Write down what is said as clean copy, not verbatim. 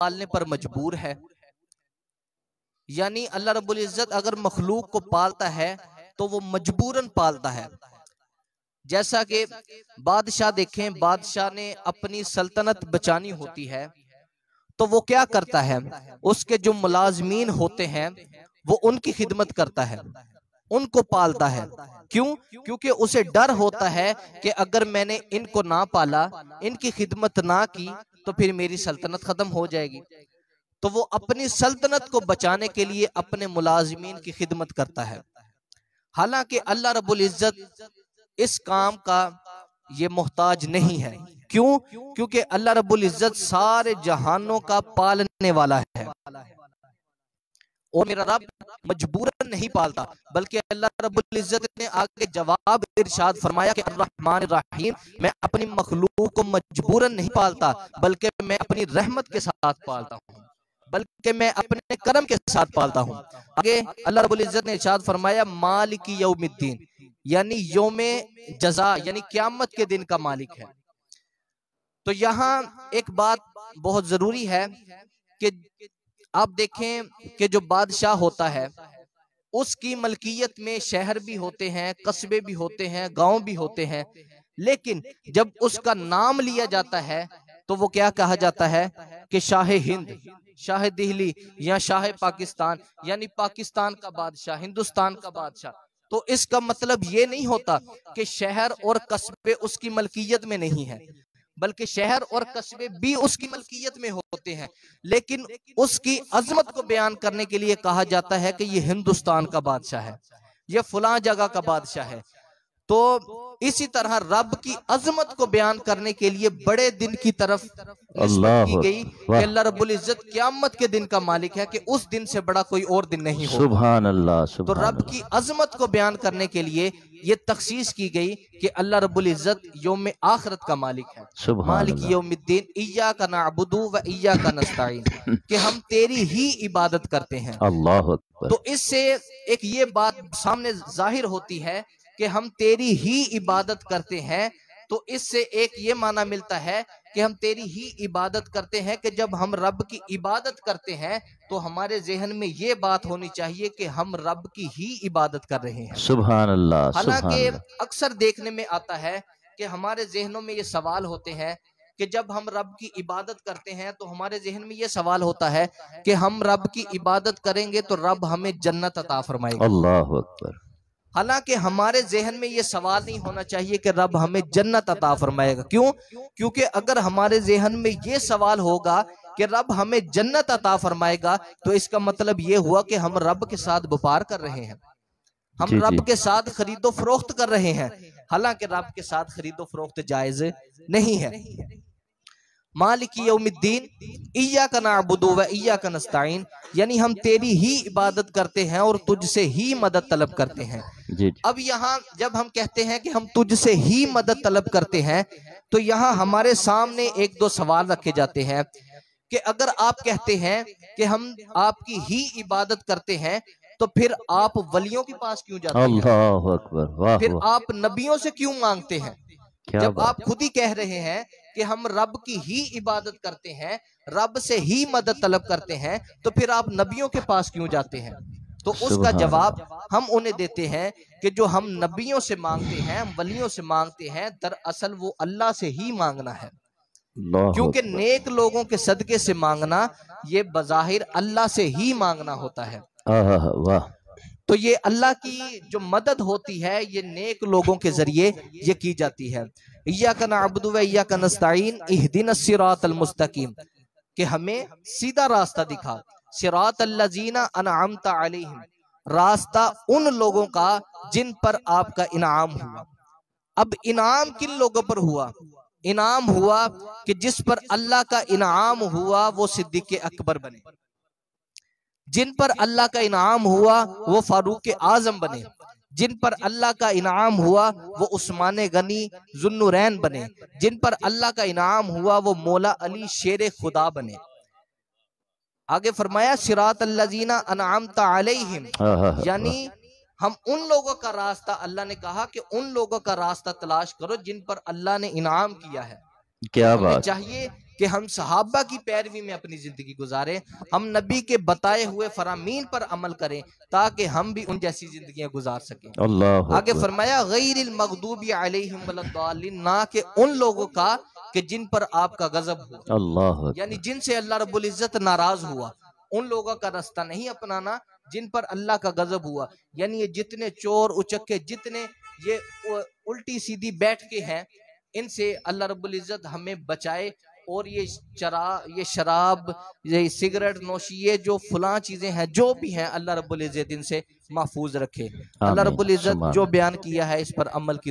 पालने पर मजबूर है। यानी अल्लाह रब्बुल इज्जत अगर मखलूक को पालता है तो वो मजबूरन पालता है। जैसा कि बादशाह देखें, बादशाह ने अपनी सल्तनत बचानी होती है तो वो क्या करता है, उसके जो मुलाजमीन होते हैं वो उनकी खिदमत करता है, उनको पालता है। क्यों? क्योंकि उसे डर होता है कि अगर मैंने इनको ना पाला, इनकी खिदमत ना की तो फिर मेरी सल्तनत खत्म हो जाएगी। तो वो अपनी सल्तनत को बचाने के लिए अपने मुलाजमीन की खिदमत करता है। हालांकि अल्लाह रब्बुल इज्जत इस काम का ये मोहताज नहीं है। क्यों? क्योंकि अल्लाह रब्बुल इज्जत सारे जहानों का पालने वाला है और मेरा रब मजबूरन नहीं पालता, बल्कि अल्लाह रब्बुल इज्जत ने आगे जवाब इरशाद फरमाया कि अर्रहमान रहीम, मैं अपनी मखलूक को मजबूरन नहीं पालता बल्कि मैं अपनी रहमत के साथ पालता हूँ, बल्कि मैं अपने करम के साथ पालता हूँ। आगे अल्लाह रब्बुल इज्जत ने इरशाद फरमाया मालिकी यौमिद्दीन, यानी यौमे जज़ा, यानी क़यामत के दिन का मालिक है। तो यहाँ एक बात बहुत जरूरी है कि आप देखें कि जो बादशाह होता है उसकी मलकियत में शहर भी होते हैं, कस्बे भी होते हैं, गांव भी होते हैं, लेकिन जब उसका नाम लिया जाता है तो वो क्या कहा जाता है कि शाह हिंद, शाह दिल्ली या शाह पाकिस्तान, यानी पाकिस्तान का बादशाह, हिंदुस्तान का बादशाह। तो इसका मतलब ये नहीं होता कि शहर और कस्बे उसकी मलकियत में नहीं है, बल्कि शहर और कस्बे भी उसकी मलकियत में होते हैं, लेकिन उसकी अजमत को बयान करने के लिए कहा जाता है कि ये हिंदुस्तान का बादशाह है, ये फलां जगह का बादशाह है। तो इसी तरह रब की अजमत को बयान करने के लिए बड़े दिन की तरफ निस्बत की गई कि अल्लाह रब्बुल इज्जत क़यामत के दिन का मालिक है, कि उस दिन से बड़ा कोई और दिन नहीं होगा। सुभान अल्लाह। तो रब की अजमत को बयान करने के लिए ये तखसीस की गई कि अल्लाह रब्बुल इज्जत यौम आखिरत का मालिक है, मालिक यौमिद्दीन, इय्याका नअबुदु व इय्याका नस्तईन, कि हम तेरी ही इबादत करते हैं। अल्लाह अकबर। तो इससे एक ये बात सामने जाहिर होती है कि हम तेरी ही इबादत करते हैं। तो इससे एक ये माना मिलता है कि हम तेरी ही इबादत करते हैं, कि जब हम रब की इबादत करते हैं तो हमारे जहन में ये बात होनी चाहिए कि हम रब की ही इबादत कर रहे हैं। सुभान अल्लाह। हालांकि अक्सर देखने में आता है कि हमारे जहनों में ये सवाल होते हैं कि जब हम रब की इबादत करते हैं तो हमारे जहन में ये सवाल होता है कि हम रब की इबादत करेंगे तो रब हमें जन्नत अता फरमाएगा। अल्लाह अकबर। हालांकि हमारे जहन में ये सवाल नहीं होना चाहिए कि रब हमें जन्नत अता फरमाएगा। क्यों? क्योंकि अगर हमारे जहन में ये सवाल होगा कि रब हमें जन्नत अता फरमाएगा तो इसका मतलब ये हुआ कि हम रब के साथ व्यापार कर रहे हैं, हम रब के साथ खरीदो फरोख्त कर रहे हैं। हालांकि रब के साथ खरीदो फरोख्त जायज नहीं है। मालिकी यौमिद्दीन, इय्याका नअबुदु व इय्याका नस्तईन, यानी हम तेरी ही इबादत करते हैं और तुझसे ही मदद तलब करते हैं। अब यहाँ जब हम कहते हैं कि हम तुझसे ही मदद तलब करते हैं तो यहाँ हमारे सामने एक दो सवाल रखे जाते हैं कि अगर आप कहते हैं कि हम आपकी ही इबादत करते हैं तो फिर आप वलियों के पास क्यों जाते हैं? अल्लाह अकबर। वाह। फिर आप नबियों से क्यों मांगते हैं? जब आप खुद ही कह रहे हैं कि हम रब की ही इबादत करते हैं, रब से ही मदद तलब करते हैं, तो फिर आप नबियों के पास क्यों जाते हैं? तो उसका जवाब हम उन्हें देते हैं कि जो हम नबियों से मांगते हैं, हम वलियों से मांगते हैं, दरअसल वो अल्लाह से ही मांगना है। क्योंकि नेक लोगों के सदके से मांगना ये बज़ाहिर अल्लाह से ही मांगना होता है। वाह। तो ये अल्लाह की जो मदद होती है ये नेक लोगों के जरिए ये की जाती है। इय्याका नअबुदु व इय्याका नस्तईन इहदिनस सिरातल मुस्तकीम, कि हमें सीधा रास्ता दिखा, सिरातल लजीना अनअमता अलैहिम, रास्ता उन लोगों का जिन पर आपका इनाम हुआ। अब इनाम किन लोगों पर हुआ? इनाम हुआ कि जिस पर अल्लाह का इनाम हुआ वो सिद्दीक़ अकबर बने, जिन पर अल्लाह का इनाम हुआ वो फारूक आजम बने, जिन पर अल्लाह का इनाम हुआ वो उस्मान गनी जुन्नुरैन बने, जिन पर अल्लाह का इनाम हुआ वो मौला अली शेर खुदा बने। आगे फरमाया सिरातल लजीना अनअमता अलैहिम, यानी हम उन लोगों का रास्ता, अल्लाह ने कहा कि उन लोगों का रास्ता तलाश करो जिन पर अल्लाह ने इनाम किया है। क्या हमें बात। चाहिए कि हम सहाबा की पैरवी में अपनी जिंदगी गुजारें, हम नबी के बताए हुए फरामीन पर अमल करें ताकि हम भी उन जैसी जिंदगियां गुजार सकें। अल्लाह आगे अकबर। फरमाया गैरिल मगदूबी अलैहिम वलद्दालिन, ना कि उन लोगों का कि जिन पर आपका गजब हो, अल्लाह यानी अकबर। जिनसे अल्लाह रब्बुल इज्जत नाराज हुआ, उन लोगों का रास्ता नहीं अपनाना जिन पर अल्लाह का गजब हुआ। यानी ये जितने चोर उचक्के, जितने ये उल्टी सीधी बैठ के हैं, इनसे अल्लाह रब्बुल इज्जत हमें बचाए। और ये ये शराब, ये सिगरेट नोशी, ये जो फलां चीजें हैं जो भी हैं, अल्लाह रब्बुल इज्जत इनसे महफूज रखे। अल्लाह आमीन रब्बुल इज्जत सुमा जो आमीन। बयान किया है इस पर अमल की